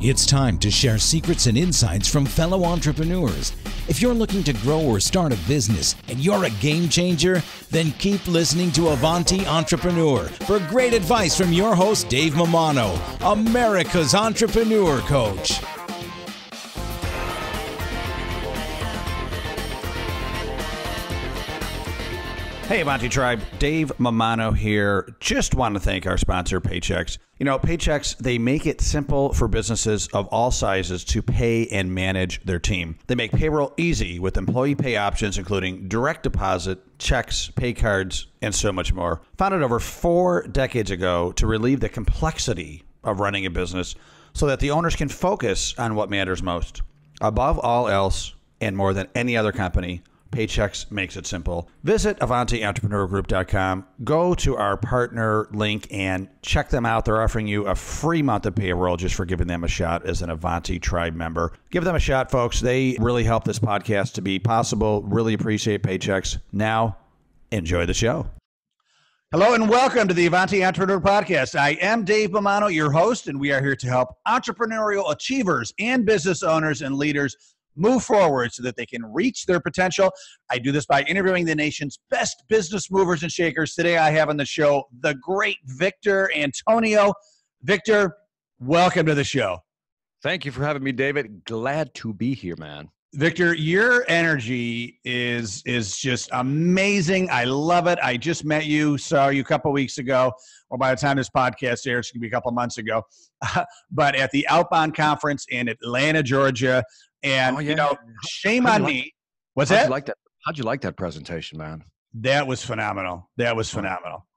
It's time to share secrets and insights from fellow entrepreneurs. If you're looking to grow or start a business and you're a game changer, then keep listening to Avanti Entrepreneur for great advice from your host, Dave Mammano, America's Entrepreneur Coach. Hey, Avanti Tribe, Dave Mammano here. Just want to thank our sponsor, Paychex. You know, Paychex, they make it simple for businesses of all sizes to pay and manage their team. They make payroll easy with employee pay options, including direct deposit, checks, pay cards, and so much more. Founded over 4 decades ago to relieve the complexity of running a business so that the owners can focus on what matters most. Above all else, and more than any other company, Paychex makes it simple. Visit AvantiEntrepreneurGroup.com. Go to our partner link and check them out. They're offering you a free month of payroll just for giving them a shot as an Avanti Tribe member. Give them a shot, folks. They really help this podcast to be possible. Really appreciate Paychex. Now, enjoy the show. Hello and welcome to the Avanti Entrepreneur Podcast. I am Dave Mammano, your host, and we are here to help entrepreneurial achievers and business owners and leaders move forward so that they can reach their potential. I do this by interviewing the nation's best business movers and shakers. Today I have on the show the great Victor Antonio. Victor, welcome to the show. Thank you for having me, David. Glad to be here, man. Victor, your energy is just amazing. I love it. I just met you, saw you a couple weeks ago, or by the time this podcast airs, it's going to be a couple months ago, but at the Outbound Conference in Atlanta, Georgia. And, you know, shame on me. What's that? How'd you like that presentation, man? That was phenomenal. That was phenomenal.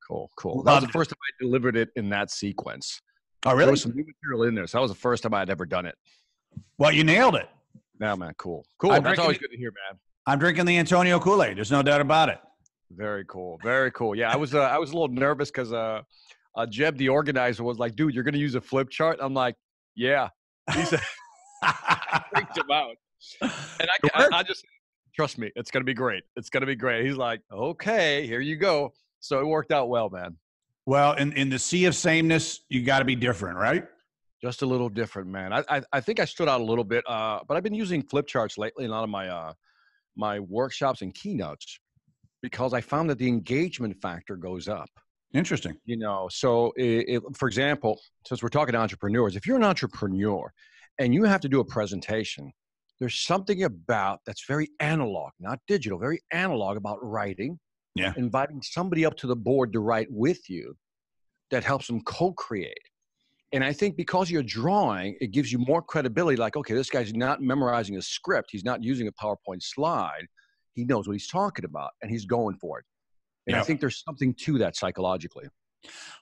Cool. That was the first time I delivered it in that sequence. Oh, really? There was some new material in there, so that was the first time I'd ever done it. Well, you nailed it. Yeah, man. Cool. That's always good to hear, man. I'm drinking the Antonio Kool-Aid. There's no doubt about it. Very cool. Yeah, I was a little nervous because Jeb, the organizer, was like, "Dude, you're going to use a flip chart?" I'm like, "Yeah." He said, I freaked him out. And I just, trust me, it's going to be great. It's going to be great. He's like, "Okay, here you go." So it worked out well, man. Well, in the sea of sameness, you got to be different, right? Just a little different, man. I think I stood out a little bit, but I've been using flip charts lately in a lot of my workshops and keynotes because I found that the engagement factor goes up. Interesting. You know, so for example, since we're talking to entrepreneurs, if you're an entrepreneur and you have to do a presentation, there's something about that's very analog, not digital, very analog about writing. Yeah. Inviting somebody up to the board to write with you that helps them co-create. And I think because you're drawing, it gives you more credibility. Like, okay, this guy's not memorizing a script. He's not using a PowerPoint slide. He knows what he's talking about, and he's going for it. And I think there's something to that psychologically.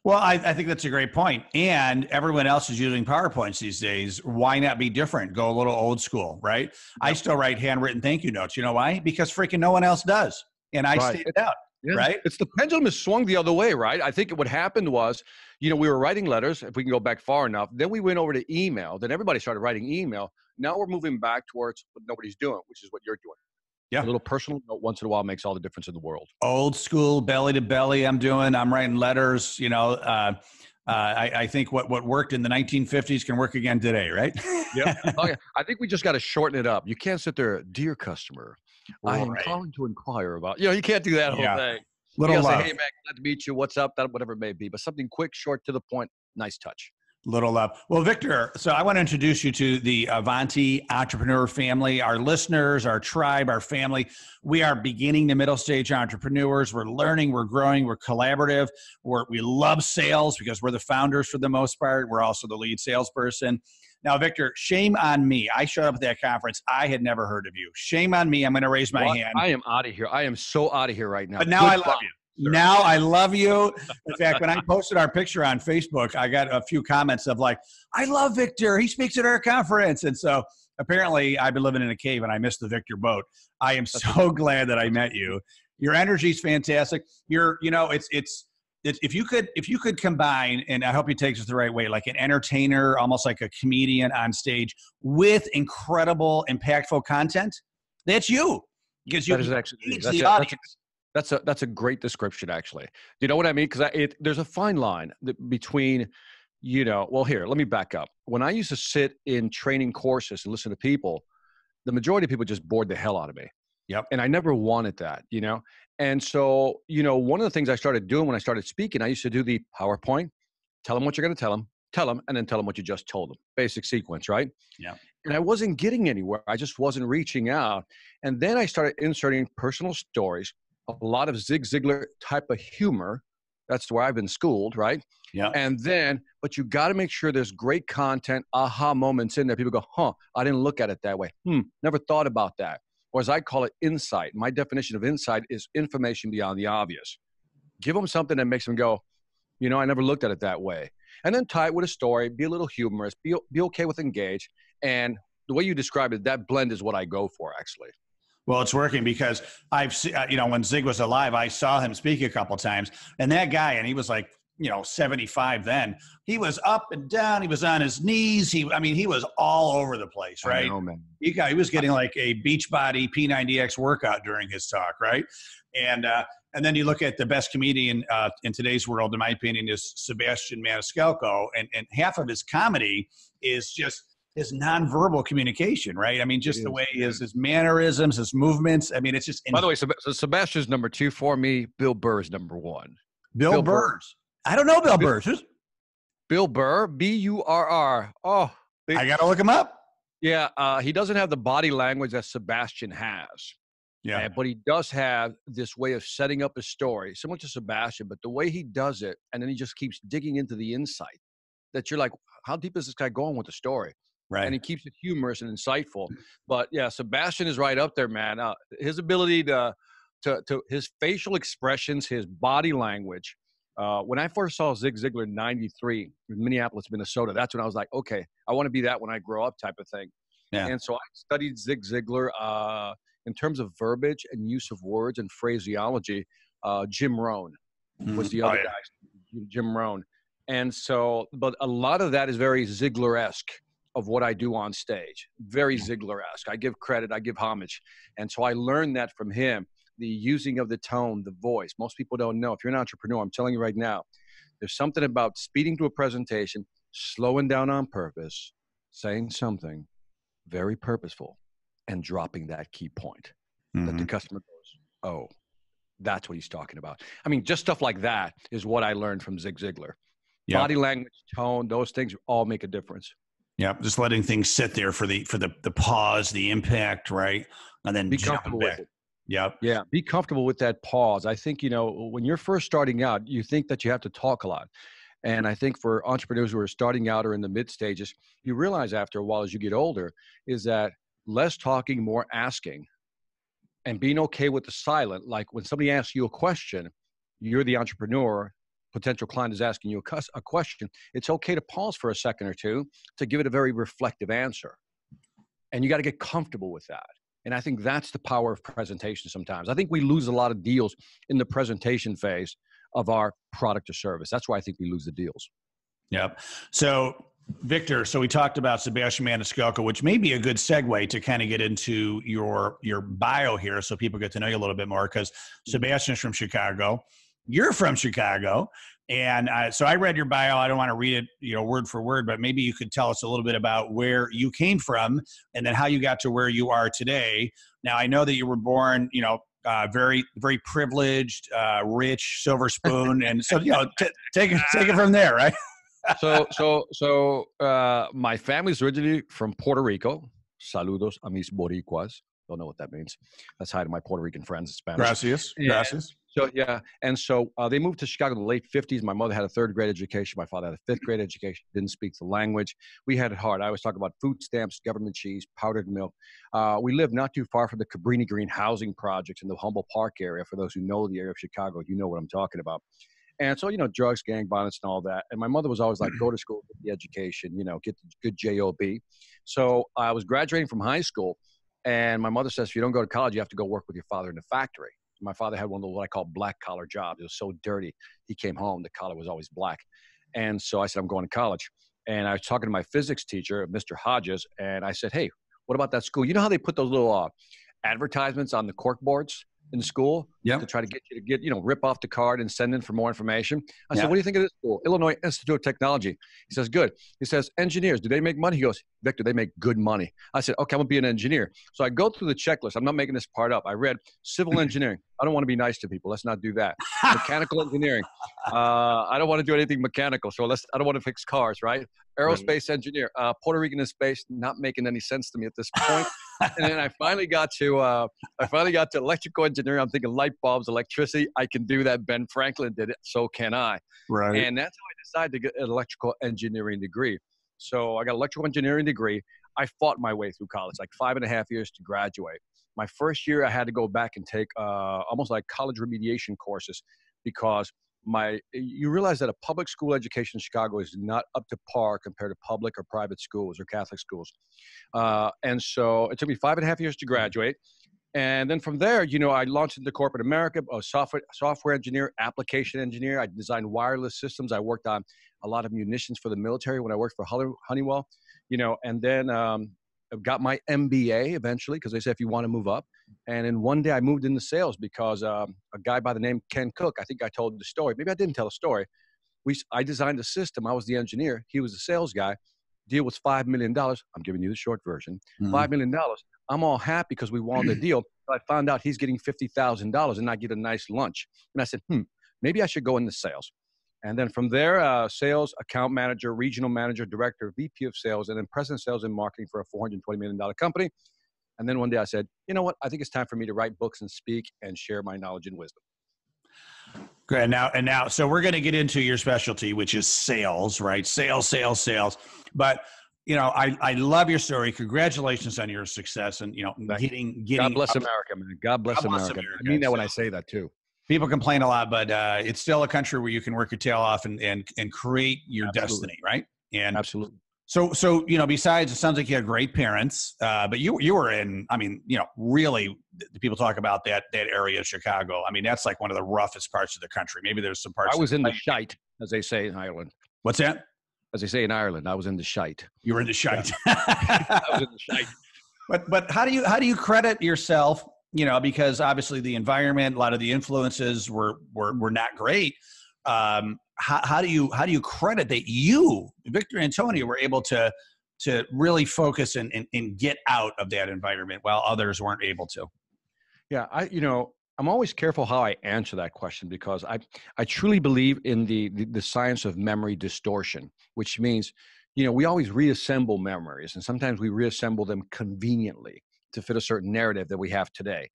Well, I think that's a great point. And everyone else is using PowerPoints these days. Why not be different? Go a little old school, right? Yep. I still write handwritten thank you notes. You know why? Because freaking no one else does. And I stand out. Yeah. Right? It's the pendulum is swung the other way, right? I think what happened was, you know, we were writing letters, if we can go back far enough. Then we went over to email. Then everybody started writing email. Now we're moving back towards what nobody's doing, which is what you're doing. Yeah. A little personal note once in a while makes all the difference in the world. Old school, belly to belly. I'm writing letters. You know, I think what worked in the 1950s can work again today, right? Yeah. Oh, yeah. I think we just got to shorten it up. You can't sit there, "Dear customer, I am calling to inquire about," you know, you can't do that whole thing. Little you love. Say, "Hey, man, glad to meet you. What's up?" That, whatever it may be, but something quick, short, to the point. Nice touch. Little love. Well, Victor, so I want to introduce you to the Avanti Entrepreneur family, our listeners, our tribe, our family. We are beginning to middle stage entrepreneurs. We're learning, we're growing, we're collaborative. We love sales because we're the founders for the most part. We're also the lead salesperson. Now, Victor, shame on me. I showed up at that conference. I had never heard of you. Shame on me. I'm going to raise my hand. I am out of here. I am so out of here right now. But now I love you. Now I love you. In fact, when I posted our picture on Facebook, I got a few comments of like, "I love Victor. He speaks at our conference." And so apparently I've been living in a cave and I missed the Victor boat. I am so glad that I met you. Your energy is fantastic. If you could combine, and I hope you take this the right way, like an entertainer, almost like a comedian on stage with incredible, impactful content, that's you. Because you engage the audience. That's a great description, actually. Do you know what I mean? Because there's a fine line between well, here, let me back up. When I used to sit in training courses and listen to people, the majority of people just bored the hell out of me. Yep. And I never wanted that, And so, one of the things I started doing when I started speaking, I used to do the PowerPoint, tell them what you're going to tell them, and then tell them what you just told them. Basic sequence, right? Yeah. And I wasn't getting anywhere. I just wasn't reaching out. And then I started inserting personal stories, a lot of Zig Ziglar type of humor. That's where I've been schooled, right? Yeah. And then, but you got to make sure there's great content, aha moments in there. People go, I didn't look at it that way. Never thought about that. Or as I call it, insight. My definition of insight is information beyond the obvious. Give them something that makes them go, I never looked at it that way. And then tie it with a story, be a little humorous, be okay with engage. And the way you describe it, that blend is what I go for, actually. Well, it's working because I've seen, when Zig was alive, I saw him speak a couple of times, and that guy, and he was like, 75 then, he was up and down. He was on his knees. He was all over the place, right? I know, man. He was getting like a Beachbody P90X workout during his talk, right? And then you look at the best comedian in today's world, in my opinion, is Sebastian Maniscalco, and half of his comedy is just his nonverbal communication, right? Just the way his mannerisms, his movements. It's just. By the way, so Sebastian's number 2 for me. Bill Burr is number 1. Bill Burr. I don't know Bill Burr. Bill Burr, Burr. Oh, I got to look him up. Yeah, he doesn't have the body language that Sebastian has. Yeah, but he does have this way of setting up a story, similar to Sebastian, but the way he does it, and then he just keeps digging into the insight that you're like, how deep is this guy going with the story? Right. And he keeps it humorous and insightful. But yeah, Sebastian is right up there, man. His ability to his facial expressions, his body language. When I first saw Zig Ziglar in '93 in Minneapolis, Minnesota, that's when I was like, okay, I want to be that when I grow up, type of thing. Yeah. And so I studied Zig Ziglar in terms of verbiage and use of words and phraseology. Jim Rohn was the other guy, Jim Rohn. And so, but a lot of that is very Ziglar-esque of what I do on stage. Very Ziglar-esque. I give credit, I give homage. And so I learned that from him. The using of the tone, the voice. Most people don't know. If you're an entrepreneur, I'm telling you right now, there's something about speeding through a presentation, slowing down on purpose, saying something very purposeful, and dropping that key point that the customer goes, oh, that's what he's talking about. Just stuff like that is what I learned from Zig Ziglar. Yep. Body language, tone, those things all make a difference. Yeah, just letting things sit there for the pause, the impact, right? And then be comfortable with it. Yep. Yeah, be comfortable with that pause. I think, when you're first starting out, you think that you have to talk a lot. And I think for entrepreneurs who are starting out or in the mid stages, you realize after a while as you get older is that less talking, more asking, and being okay with the silent. Like when somebody asks you a question, you're the entrepreneur, potential client is asking you a question. It's okay to pause for a second or two to give it a very reflective answer. And you got to get comfortable with that. And I think that's the power of presentation sometimes. I think we lose a lot of deals in the presentation phase of our product or service. That's why I think we lose the deals. Yep. So, Victor, we talked about Sebastian Maniscalco, which may be a good segue to kind of get into your bio here so people get to know you a little bit more, because Sebastian's from Chicago. You're from Chicago. And so I read your bio. I don't want to read it, word for word, but maybe you could tell us a little bit about where you came from and then how you got to where you are today. Now, I know that you were born, very, very privileged, rich, silver spoon. And so, take it from there, right? So my family's originally from Puerto Rico. Saludos a mis boricuas. Don't know what that means. That's hi to my Puerto Rican friends in Spanish. Gracias. Gracias. So, yeah. And so they moved to Chicago in the late 50s. My mother had a 3rd grade education. My father had a 5th grade education. Didn't speak the language. We had it hard. I always talk about food stamps, government cheese, powdered milk. We lived not too far from the Cabrini Green housing projects in the Humboldt Park area. For those who know the area of Chicago, you know what I'm talking about. And so, drugs, gang violence, and all that. And my mother was always like, go to school, get the education, get the good job. So I was graduating from high school. And my mother says, if you don't go to college, you have to go work with your father in the factory. My father had one of what I call black collar jobs. It was so dirty. He came home, the collar was always black. And so I said, I'm going to college. And I was talking to my physics teacher, Mr. Hodges, and I said, hey, what about that school? You know how they put those little advertisements on the cork boards? in school to try to get you to rip off the card and send in for more information. I said, what do you think of this school? Illinois Institute of Technology. He says, good. He says, engineers, do they make money? He goes, Victor, they make good money. I said, okay, I'm going to be an engineer. So I go through the checklist. I'm not making this part up. I read civil engineering. I don't want to be nice to people. Let's not do that. Mechanical engineering. I don't want to do anything mechanical. So I don't want to fix cars, right? Aerospace engineer. Puerto Rican in space, not making any sense to me at this point. And then I finally got to electrical engineering. I'm thinking light bulbs, electricity. I can do that. Ben Franklin did it. So can I. Right. And that's how I decided to get an electrical engineering degree. So I got an electrical engineering degree. I fought my way through college, like 5.5 years to graduate. My first year, I had to go back and take almost like college remediation courses because you realize that a public school education in Chicago is not up to par compared to public or private schools or Catholic schools. And so it took me 5.5 years to graduate. And then from there, I launched into corporate America, a software engineer, application engineer. I designed wireless systems. I worked on a lot of munitions for the military when I worked for Honeywell, and then I got my MBA eventually because they said if you want to move up. And then one day I moved into sales because a guy by the name Ken Cook, I think I told the story. Maybe I didn't tell the story. I designed a system. I was the engineer. He was the sales guy. Deal was $5 million. I'm giving you the short version. $5 million. I'm all happy because we won the deal. But I found out he's getting $50,000 and I get a nice lunch. And I said, maybe I should go into sales. And then from there, sales, account manager, regional manager, director, VP of sales, and then president of sales and marketing for a $420 million company. And then one day I said, you know what? I think it's time for me to write books and speak and share my knowledge and wisdom. Good. Now, so we're going to get into your specialty, which is sales, right? Sales. But, I love your story. Congratulations on your success and, getting God bless America, man. God bless America. I mean that when I say that too. People complain a lot, but it's still a country where you can work your tail off and create your destiny, right? And absolutely. So besides, it sounds like you had great parents, but you were in, really, the people talk about that area of Chicago. I mean, that's like one of the roughest parts of the country. Maybe there's some parts. I was in the shite, as they say in Ireland. What's that? As they say in Ireland, I was in the shite. You were in the shite. I was in the shite. But how do you credit yourself? Because obviously the environment, a lot of the influences were not great. How do you credit that you, Victor and Tony, were able to really focus and get out of that environment while others weren't able to? Yeah, I'm always careful how I answer that question because I truly believe in the science of memory distortion, which means, we always reassemble memories and sometimes we reassemble them conveniently to fit a certain narrative that we have today.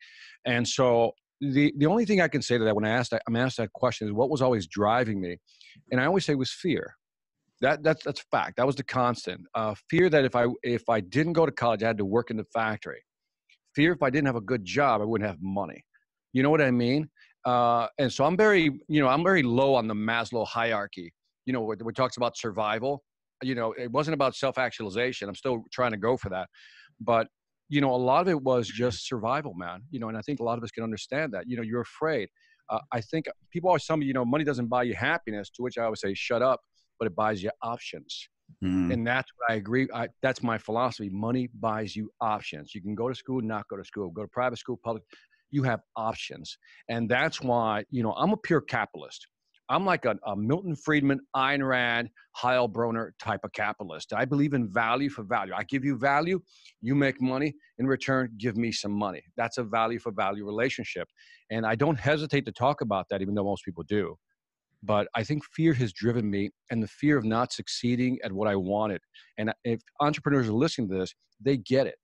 And so the only thing I can say to that when I'm asked that question is what was always driving me? And I always say it was fear. That's fact. That was the constant. Fear that if I didn't go to college, I had to work in the factory. Fear if I didn't have a good job, I wouldn't have money. You know what I mean? And so I'm very low on the Maslow hierarchy. Where it talks about survival. It wasn't about self-actualization. I'm still trying to go for that. But a lot of it was just survival, man. And I think a lot of us can understand that. You're afraid. I think people always tell me, money doesn't buy you happiness, to which I always say, shut up, but it buys you options. And that's what I agree. That's my philosophy. Money buys you options. You can go to school, not go to school, go to private school, public. You have options. And that's why, I'm a pure capitalist. I'm like a Milton Friedman, Ayn Rand, Heilbronner type of capitalist. I believe in value for value. I give you value, you make money. In return, give me some money. That's a value for value relationship. And I don't hesitate to talk about that, even though most people do. But I think fear has driven me, and the fear of not succeeding at what I wanted. And if entrepreneurs are listening to this, they get it.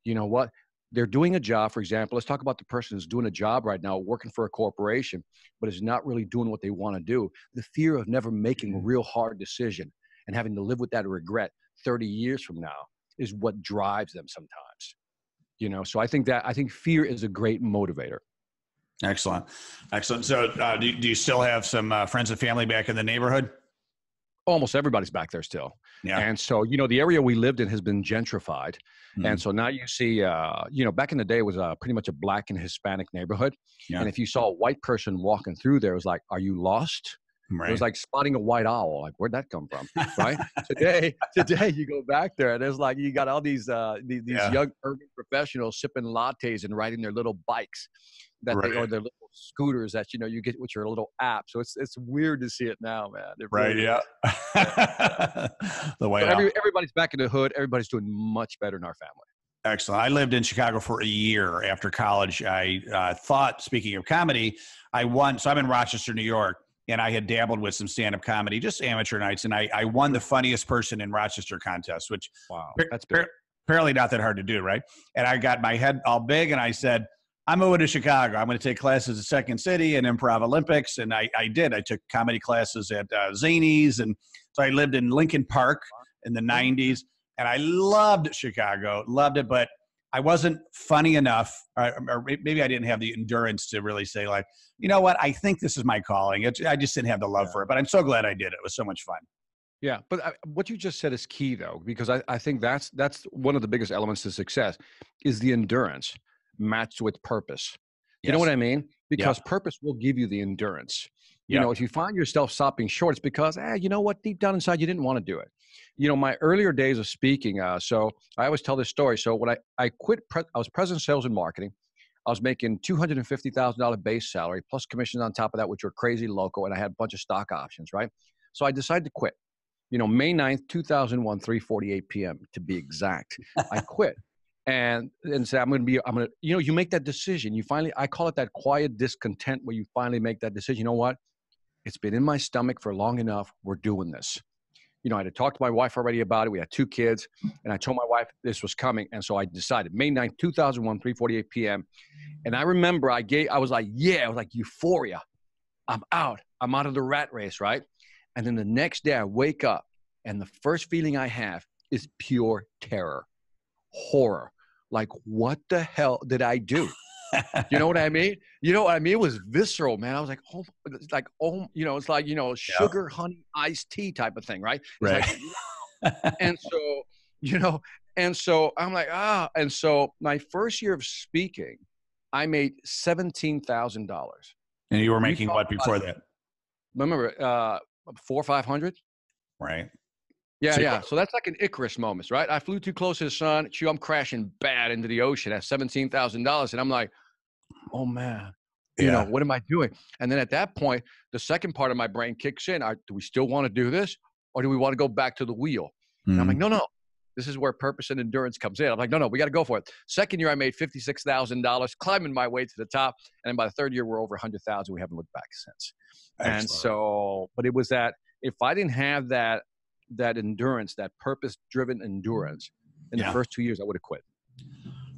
You know what? They're doing a job, for example. Let's talk about the person who's doing a job right now, working for a corporation, but is not really doing what they want to do. The fear of never making a real hard decision and having to live with that regret 30 years from now is what drives them sometimes. So I think fear is a great motivator. Excellent. So do you still have some friends and family back in the neighborhood? Almost everybody's back there still. Yeah. And so, the area we lived in has been gentrified. Mm-hmm. And so now you see, back in the day, it was pretty much a Black and Hispanic neighborhood. Yeah. And if you saw a white person walking through there, it was like, are you lost? Right. It was like spotting a white owl. Like, where'd that come from? Right. Today you go back there and there's like, you got all these young urban professionals sipping lattes and riding their little bikes. that Right. or their little scooters that, you get with your little app. So it's weird to see it now, man. It Right. really Yeah. The way But everybody's back in the hood. Everybody's doing much better in our family. Excellent. I lived in Chicago for a year after college. I thought, speaking of comedy, I won. So I'm in Rochester, New York, and I had dabbled with some stand-up comedy, just amateur nights, and I won the funniest person in Rochester contest, which Wow, that's big. apparently not that hard to do, right? And I got my head all big, and I said, I'm moving to Chicago. I'm going to take classes at Second City and Improv Olympics, and I did. I took comedy classes at Zanies, and so I lived in Lincoln Park in the 90s. And I loved Chicago, loved it, but I wasn't funny enough, or maybe I didn't have the endurance to really say, like, you know what, I think this is my calling. I just didn't have the love for it, but I'm so glad I did it. It was so much fun. Yeah, but what you just said is key, though, because I think that's one of the biggest elements to success is the endurance matched with purpose. You know what I mean? Because purpose will give you the endurance. You know, if you find yourself stopping short, it's because, you know what, deep down inside, you didn't want to do it. You know, my earlier days of speaking, so I always tell this story. So when I quit, I was president of sales and marketing. I was making $250,000 base salary plus commissions on top of that, which were crazy local. And I had a bunch of stock options, right? So I decided to quit. You know, May 9th, 2001, 3:48 p.m. to be exact. I quit and said, you make that decision. You finally, I call it that quiet discontent where you finally make that decision. You know what? It's been in my stomach for long enough. We're doing this. You know, I had talked to my wife already about it. We had 2 kids, and I told my wife this was coming. And so I decided May 9th, 2001, 3:48 p.m. And I remember I was like, yeah, I was like euphoria. I'm out. I'm out of the rat race, right? And then the next day I wake up and the first feeling I have is pure terror, horror. Like, what the hell did I do? You know what I mean? You know what I mean? It was visceral, man. I was like, it's like, sugar, honey, iced tea type of thing, right? It's right. Like, and so I'm like, And so my first year of speaking, I made $17,000. And you were making what before that? Remember, 400 or 500? Right. Yeah. So that's like an Icarus moment, right? I flew too close to the sun. I'm crashing bad into the ocean at $17,000. And I'm like, oh man, what am I doing? And then at that point, the second part of my brain kicks in. Do we still want to do this? Or do we want to go back to the wheel? And I'm like, no. This is where purpose and endurance comes in. I'm like, no, we got to go for it. Second year, I made $56,000, climbing my way to the top. And then by the third year, we're over 100,000. We haven't looked back since. Excellent. And so, but it was that if I didn't have that endurance, that purpose-driven endurance in the first 2 years, I would have quit.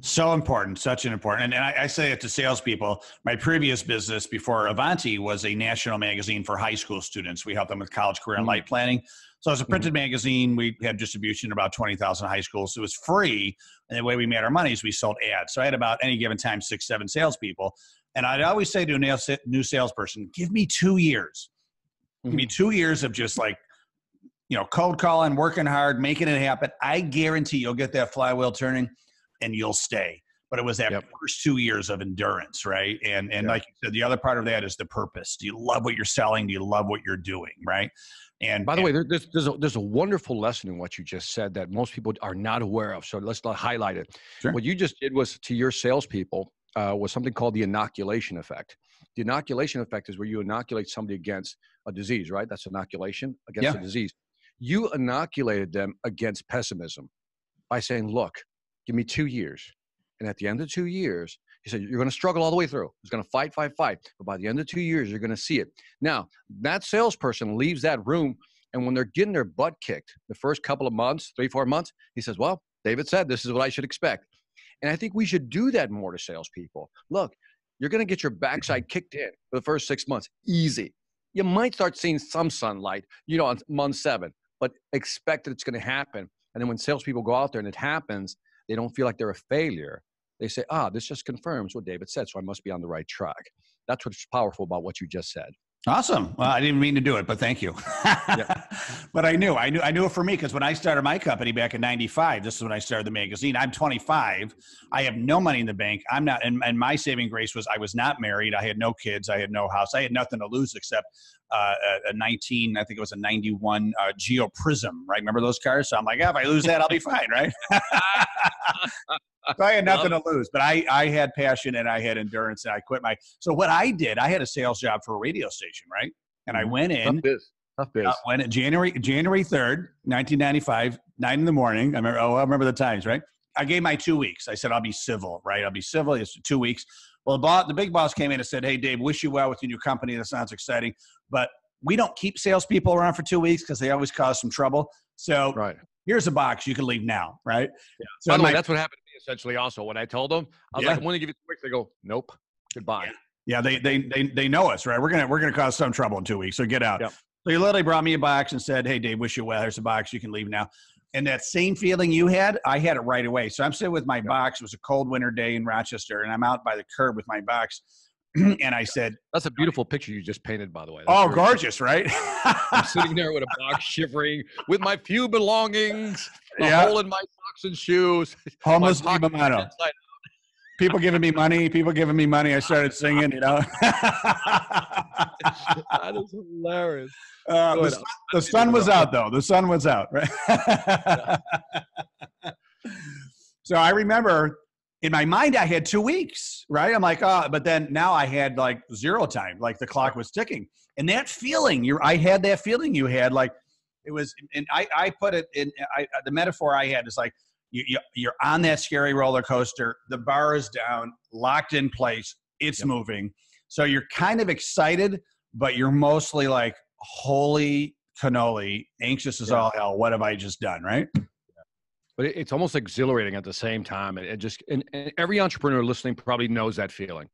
So important, such an important. And I say it to salespeople. My previous business before Avanti was a national magazine for high school students. We helped them with college, career, and life planning. So it was a printed magazine. We had distribution in about 20,000 high schools. So it was free. And the way we made our money is we sold ads. So I had about any given time 6, 7 salespeople. And I'd always say to a new salesperson, give me 2 years. Give me 2 years of just like, cold calling, working hard, making it happen. I guarantee you'll get that flywheel turning and you'll stay. But it was that first 2 years of endurance, right? And like you said, the other part of that is the purpose. Do you love what you're selling? Do you love what you're doing, right? And by the way, there's a wonderful lesson in what you just said that most people are not aware of. So let's highlight it. Sure. What you just did was to your salespeople was something called the inoculation effect. The inoculation effect is where you inoculate somebody against a disease, right? That's inoculation against a disease. You inoculated them against pessimism by saying, look, give me 2 years. And at the end of 2 years, he said, you're going to struggle all the way through. It's going to fight. But by the end of 2 years, you're going to see it. Now, that salesperson leaves that room. And when they're getting their butt kicked, the first couple of months, 3-4 months, he says, well, David said, this is what I should expect. And I think we should do that more to salespeople. Look, you're going to get your backside kicked in for the first 6 months. Easy. You might start seeing some sunlight, on month 7, but expect that it's going to happen. And then when salespeople go out there and it happens, they don't feel like they're a failure. They say, this just confirms what David said, so I must be on the right track. That's what's powerful about what you just said. Awesome. Well, I didn't mean to do it, but thank you. But I knew it for me because when I started my company back in 95, this is when I started the magazine. I'm 25. I have no money in the bank. I'm not, and my saving grace was I was not married. I had no kids. I had no house. I had nothing to lose except I think it was a 91 Geo Prism, right? Remember those cars? So I'm like, if I lose that, I'll be fine, right? So I had nothing to lose, but I had passion and I had endurance, and I quit so what I did, I had a sales job for a radio station, right? And I went in. Tough biz. Went in January 3rd, 1995, 9 in the morning. I remember the times, right? I gave my 2 weeks. I said, I'll be civil, right? I'll be civil. It's 2 weeks. Well, the big boss came in and said, hey, Dave, wish you well with your new company. That sounds exciting. But we don't keep salespeople around for 2 weeks because they always cause some trouble. So here's a box. You can leave now, right? Yeah. So by the way, that's what happened to me essentially also. When I told them, I was like, I'm going to give you 2 weeks. They go, nope, goodbye. Yeah, they know us, right? We're gonna cause some trouble in 2 weeks, so get out. Yep. So he literally brought me a box and said, hey, Dave, wish you well. Here's a box. You can leave now. And that same feeling you had, I had it right away. So I'm sitting with my box. It was a cold winter day in Rochester, and I'm out by the curb with my box. And I said, that's a beautiful picture you just painted, by the way. That's gorgeous, right? I'm sitting there with a box shivering with my few belongings, a hole in my socks and shoes. Homeless Mammano. People giving me money. I started singing, That is hilarious. The sun was out, though. The sun was out, right? So I remember in my mind, I had 2 weeks, right? I'm like, but then now I had like zero time, like the clock was ticking. And that feeling, I had that feeling you had, like it was, and I put it in, the metaphor I had is like, you're on that scary roller coaster. The bar is down, locked in place. It's moving. So you're kind of excited, but you're mostly like, holy cannoli, anxious as all hell. What have I just done, right? But it's almost exhilarating at the same time. And every entrepreneur listening probably knows that feeling.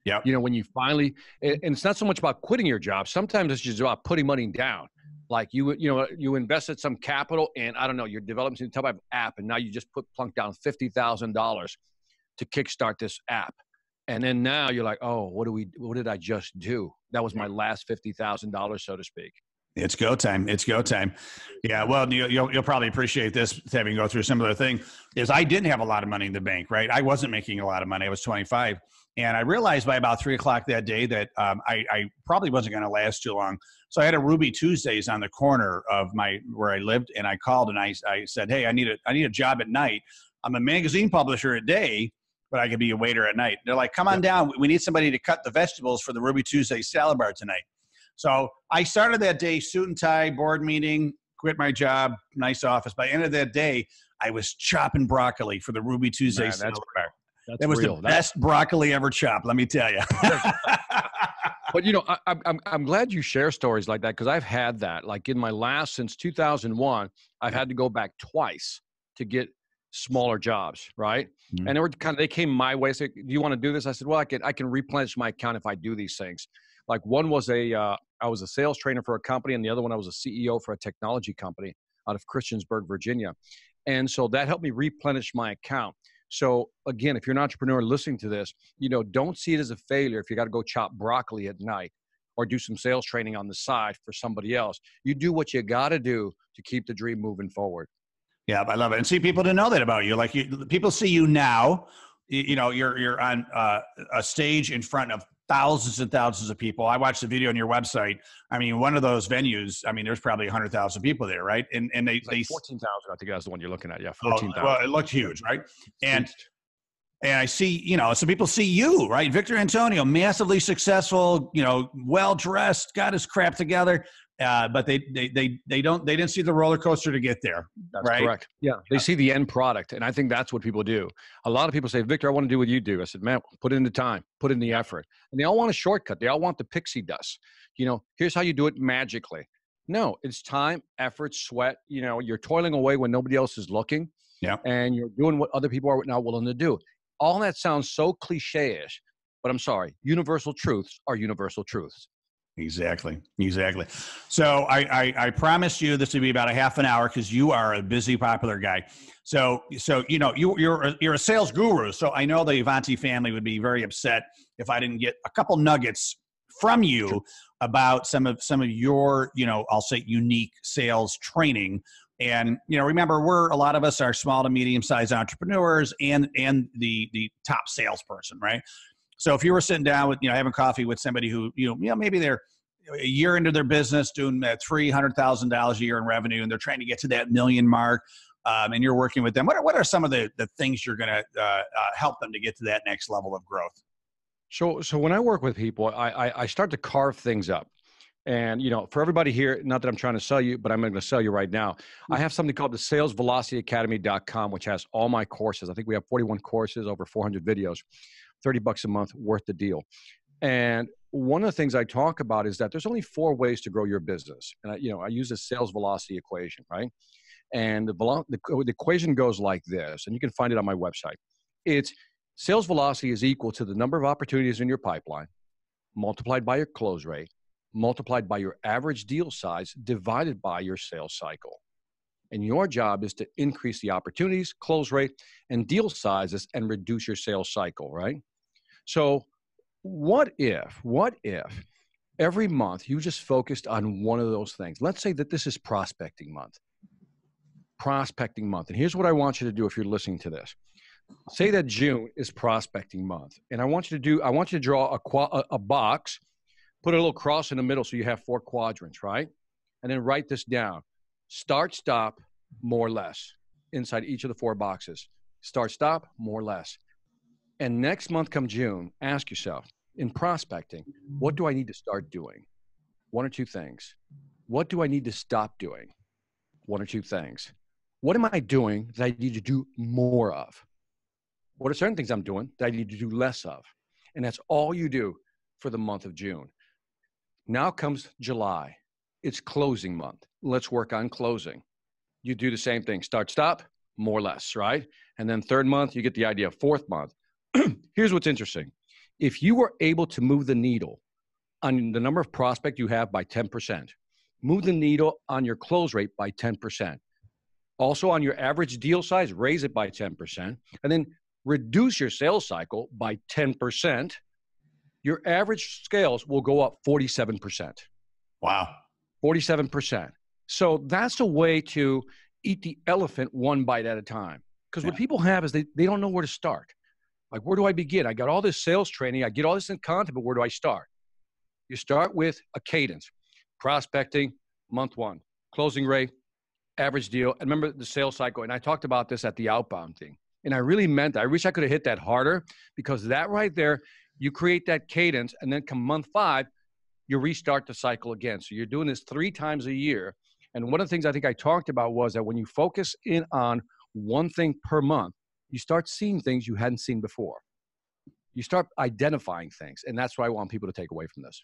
Yeah. You know, when you finally, and it's not so much about quitting your job. Sometimes it's just about putting money down. Like you invested some capital and I don't know, you're developing some type of app and now you just plunk down $50,000 to kickstart this app. And then now you're like, oh, what did I just do? That was my last $50,000, so to speak. It's go time. It's go time. Yeah. Well, you'll probably appreciate this, having go through a similar thing, is I didn't have a lot of money in the bank, right? I wasn't making a lot of money. I was 25. And I realized by about 3 o'clock that day that I probably wasn't going to last too long. So I had a Ruby Tuesdays on the corner of where I lived. And I called and I said, hey, I need a job at night. I'm a magazine publisher at day, but I could be a waiter at night. They're like, come on down. We need somebody to cut the vegetables for the Ruby Tuesday salad bar tonight. So I started that day, suit and tie, board meeting, quit my job, nice office. By the end of that day, I was chopping broccoli for the Ruby Tuesday salad bar. That was the best broccoli ever chopped, let me tell you. But, I'm glad you share stories like that because I've had that. Like in my since 2001, I've had to go back twice to get smaller jobs, right? Mm-hmm. And they came my way. Said, do you want to do this? I said, well, I can replenish my account if I do these things. Like one was I was a sales trainer for a company, and the other one I was a CEO for a technology company out of Christiansburg, Virginia. And so that helped me replenish my account. So again, if you're an entrepreneur listening to this, don't see it as a failure if you got to go chop broccoli at night or do some sales training on the side for somebody else. You do what you got to do to keep the dream moving forward. Yeah, I love it. And see, people to know that about you. Like people see you now, you're on a stage in front of thousands and thousands of people. I watched the video on your website. I mean, one of those venues, there's probably 100,000 people there, right? And they 14,000, I think that's the one you're looking at. Yeah, 14,000. Well, it looked huge, right? And I see, so people see you, right? Victor Antonio, massively successful, well-dressed, got his crap together. But they didn't see the roller coaster to get there. That's right? Correct. Yeah. They see the end product. And I think that's what people do. A lot of people say, Victor, I want to do what you do. I said, man, put in the time, put in the effort. And they all want a shortcut. They all want the pixie dust. Here's how you do it magically. No, it's time, effort, sweat. You're toiling away when nobody else is looking. Yeah. And you're doing what other people are not willing to do. All that sounds so cliche-ish, but I'm sorry. Universal truths are universal truths. Exactly. So I promised you this would be about a half an hour because you are a busy, popular guy. So you're a sales guru. So I know the Avanti family would be very upset if I didn't get a couple nuggets from you about some of your, I'll say unique sales training. And, remember, a lot of us are small to medium-sized entrepreneurs and the top salesperson, right? So if you were sitting down with, having coffee with somebody who, maybe they're a year into their business doing $300,000 a year in revenue and they're trying to get to that million mark, and you're working with them, what are some of the things you're going to help them to get to that next level of growth? So when I work with people, I start to carve things up. And, for everybody here, not that I'm trying to sell you, but I'm going to sell you right now. I have something called the salesvelocityacademy.com, which has all my courses. I think we have 41 courses, over 400 videos, $30 a month, worth the deal. And one of the things I talk about is that there's only 4 ways to grow your business. And I use the sales velocity equation, right? And the equation goes like this, and you can find it on my website. It's sales velocity is equal to the number of opportunities in your pipeline, multiplied by your close rate, multiplied by your average deal size, divided by your sales cycle. And your job is to increase the opportunities, close rate, and deal sizes and reduce your sales cycle, right? So what if every month you just focused on one of those things? Let's say that this is prospecting month. And here's what I want you to do if you're listening to this. Say that June is prospecting month. And I want you to draw a box, put a little cross in the middle so you have 4 quadrants, right? And then write this down. Start, stop, more, less. Inside each of the 4 boxes. Start, stop, more, less. And next month come June, ask yourself, in prospecting, what do I need to start doing? 1 or 2 things. What do I need to stop doing? 1 or 2 things. What am I doing that I need to do more of? What are certain things I'm doing that I need to do less of? And that's all you do for the month of June. Now comes July. It's closing month. Let's work on closing. You do the same thing. Start, stop, more, less, right? And then 3rd month, you get the idea. 4th month. Here's what's interesting. If you were able to move the needle on the number of prospects you have by 10%, move the needle on your close rate by 10%, also on your average deal size, raise it by 10%, and then reduce your sales cycle by 10%, your average scales will go up 47%. Wow. 47%. So that's a way to eat the elephant one bite at a time. Because what people have is they don't know where to start. Like, where do I begin? I got all this sales training. I get all this in content, but where do I start? You start with a cadence. Prospecting, month 1. Closing rate, average deal. And remember the sales cycle. And I talked about this at the outbound thing. And I really meant that. I wish I could have hit that harder, because that right there, you create that cadence, and then come month 5, you restart the cycle again. So you're doing this 3 times a year. And one of the things I think I talked about was that when you focus in on one thing per month, you start seeing things you hadn't seen before. You start identifying things. And that's what I want people to take away from this.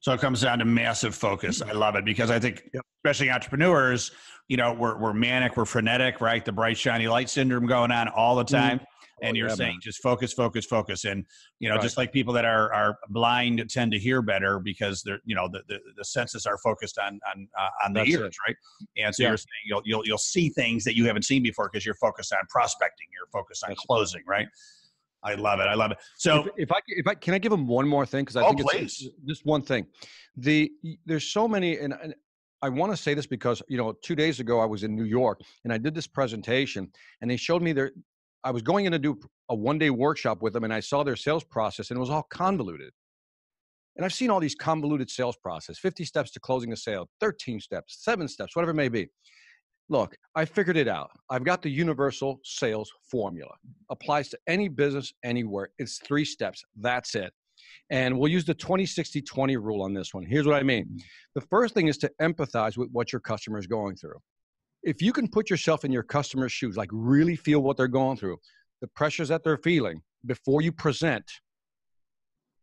So it comes down to massive focus. I love it, because I think, especially entrepreneurs, we're manic, we're frenetic, right? The bright, shiny light syndrome going on all the time. And you're saying just focus. And, just like people that are blind tend to hear better because they're, the senses are focused on the ears, right? And so you're saying you'll see things that you haven't seen before because you're focused on prospecting, you're focused on closing, right? I love it. So if I can I give them one more thing? Because I think it's just one thing. There's so many, and I want to say this because, 2 days ago I was in New York and I did this presentation, and they showed me I was going in to do a 1-day workshop with them, and I saw their sales process, and it was all convoluted. And I've seen all these convoluted sales process, 50 steps to closing a sale, 13 steps, 7 steps, whatever it may be. Look, I figured it out. I've got the universal sales formula. Applies to any business, anywhere. It's 3 steps. That's it. And we'll use the 20-60-20 rule on this one. Here's what I mean. The first thing is to empathize with what your customer is going through. If you can put yourself in your customer's shoes, like really feel what they're going through, the pressures that they're feeling before you present,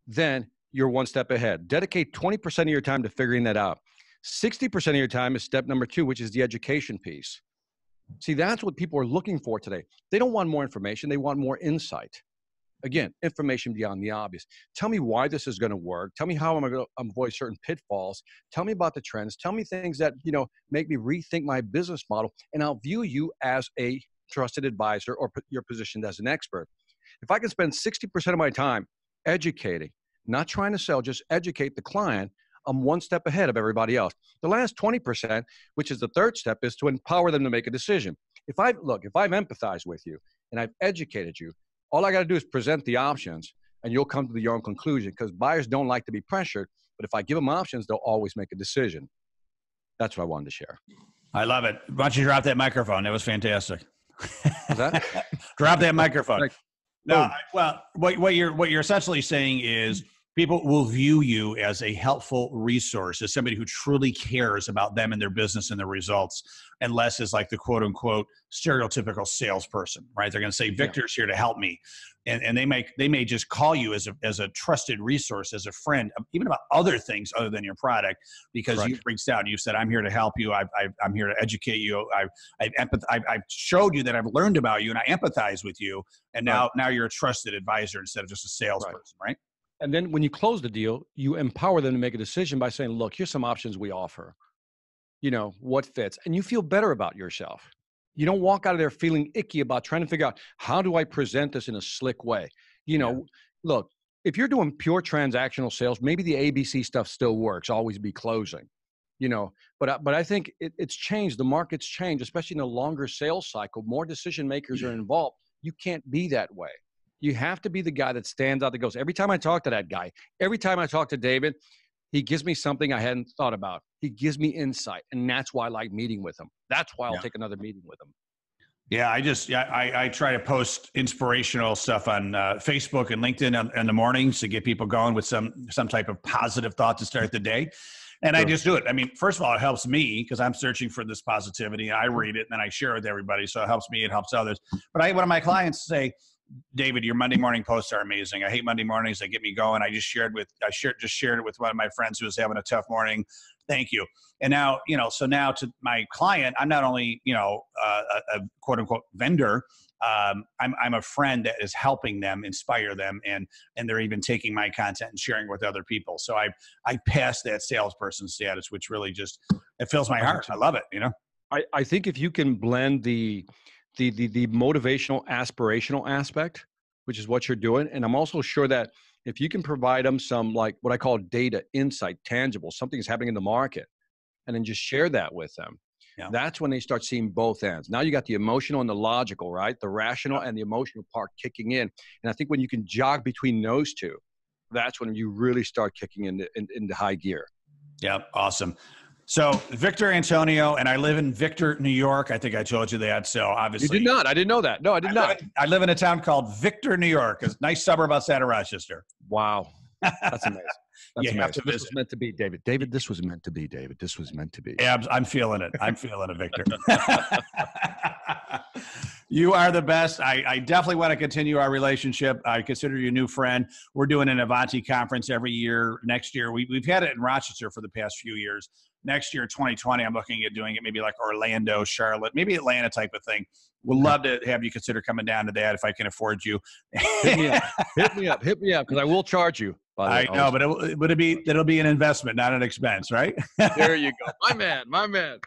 then you're 1 step ahead. Dedicate 20% of your time to figuring that out. 60% of your time is step number 2, which is the education piece. See, that's what people are looking for today. They don't want more information. They want more insight. Again, information beyond the obvious. Tell me why this is going to work. Tell me how I'm going to avoid certain pitfalls. Tell me about the trends. Tell me things that, make me rethink my business model. And I'll view you as a trusted advisor, or you're positioned as an expert. If I can spend 60% of my time educating, not trying to sell, just educate the client, I'm 1 step ahead of everybody else. The last 20%, which is the 3rd step, is to empower them to make a decision. If I've empathized with you and I've educated you, all I got to do is present the options, and you'll come to your own conclusion, because buyers don't like to be pressured. But if I give them options, they'll always make a decision. That's what I wanted to share. I love it. Why don't you drop that microphone? That was fantastic. Is that? Drop that microphone. Like, No, well, what you're essentially saying is people will view you as a helpful resource, as somebody who truly cares about them and their business and their results, and less as like the quote unquote stereotypical salesperson, right? They're going to say Victor's here to help me, and they may just call you as a trusted resource, as a friend, even about other things other than your product, because you've reached out and you said, I'm here to help you. I'm here to educate you. I've showed you that I've learned about you and I empathize with you, and now you're a trusted advisor instead of just a salesperson, right? And then when you close the deal, you empower them to make a decision by saying, look, here's some options we offer. You know, what fits? And you feel better about yourself. You don't walk out of there feeling icky about trying to figure out, how do I present this in a slick way? You know, look, if you're doing pure transactional sales, maybe the ABC stuff still works, always be closing, you know, but I think it's changed. The market's changed, especially in a longer sales cycle. More decision makers are involved. You can't be that way. You have to be the guy that stands out, that goes, every time I talk to that guy, every time I talk to David, he gives me something I hadn't thought about. He gives me insight. And that's why I like meeting with him. That's why I'll take another meeting with him. Yeah, I try to post inspirational stuff on Facebook and LinkedIn in the mornings to get people going with some type of positive thought to start the day. And I just do it. I mean, first of all, it helps me because I'm searching for this positivity. I read it and then I share it with everybody. So it helps me. It helps others. But one of my clients say, David, your Monday morning posts are amazing. I hate Monday mornings. They get me going. I just shared it with one of my friends who was having a tough morning. Thank you. And now, so now to my client, I'm not only, a quote unquote vendor. I'm a friend that is helping them, inspire them, and they're even taking my content and sharing with other people. So I passed that salesperson status, which really it fills my heart. I love it. I think if you can blend the motivational, aspirational aspect, which is what you're doing. And I'm also sure that if you can provide them some, like what I call data, insight, tangible, something is happening in the market, and then just share that with them. Yeah. That's when they start seeing both ends. Now you got the emotional and the logical, right? The rational and the emotional part kicking in. And I think when you can jog between those two, that's when you really start kicking into high gear. Yeah. Awesome. So Victor Antonio, and I live in Victor, New York. I think I told you that. So obviously you did not. I didn't know that. No, I did not. I live in a town called Victor, New York, a nice suburb outside of Rochester. Wow. That's amazing. That's amazing. This was meant to be, David. David, this was meant to be, David. This was meant to be. Yeah, I'm feeling it. I'm feeling it, Victor. You are the best. I definitely want to continue our relationship. I consider you a new friend. We're doing an Avanti conference every year. Next year, we've had it in Rochester for the past few years. Next year, 2020, I'm looking at doing it maybe like Orlando, Charlotte, maybe Atlanta type of thing. We'd love to have you consider coming down to that if I can afford you. Hit me up, because I will charge you. I know, but it'll be an investment, not an expense, right? There you go. My man.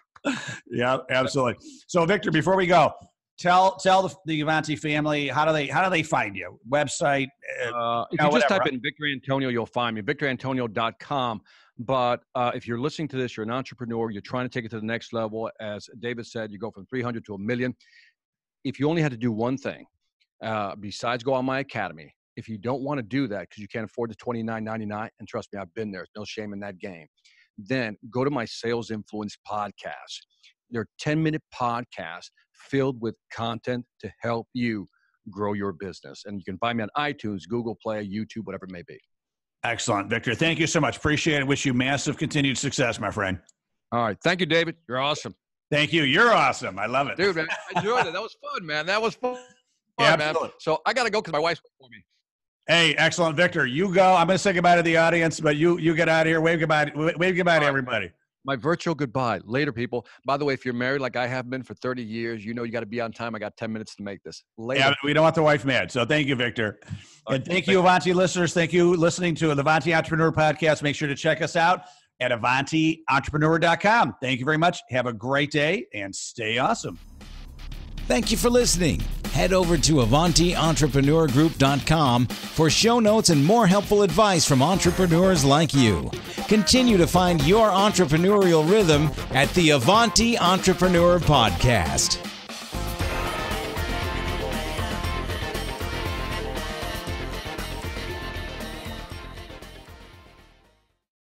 Yeah, absolutely. So, Victor, before we go, tell the Avanti family, how do they find you? Website? If you just type in Victor Antonio, you'll find me, victorantonio.com. But if you're listening to this, you're an entrepreneur, you're trying to take it to the next level. As David said, you go from 300 to 1 million. If you only had to do one thing, besides go on my academy, if you don't want to do that because you can't afford the $29.99, and trust me, I've been there, no shame in that game, then go to my Sales Influence podcast. They're 10-minute podcasts filled with content to help you grow your business. And you can find me on iTunes, Google Play, YouTube, whatever it may be. Excellent, Victor. Thank you so much. Appreciate it. Wish you massive continued success, my friend. All right. Thank you, David. You're awesome. Thank you. You're awesome. I love it. Dude, man, I enjoyed it. That was fun, man. That was fun. Yeah, man. So I got to go because my wife's waiting for me. Hey, excellent, Victor. You go. I'm going to say goodbye to the audience, but you get out of here. Wave goodbye to everybody. My virtual goodbye. Later, people. By the way, if you're married like I have been for 30 years, you got to be on time. I got 10 minutes to make this. Later. Yeah, we don't want the wife mad. So thank you, Victor. And thank you, Avanti listeners. Thank you listening to the Avanti Entrepreneur Podcast. Make sure to check us out at AvantiEntrepreneur.com. Thank you very much. Have a great day and stay awesome. Thank you for listening. Head over to AvantiEntrepreneurGroup.com for show notes and more helpful advice from entrepreneurs like you. Continue to find your entrepreneurial rhythm at the Avanti Entrepreneur Podcast.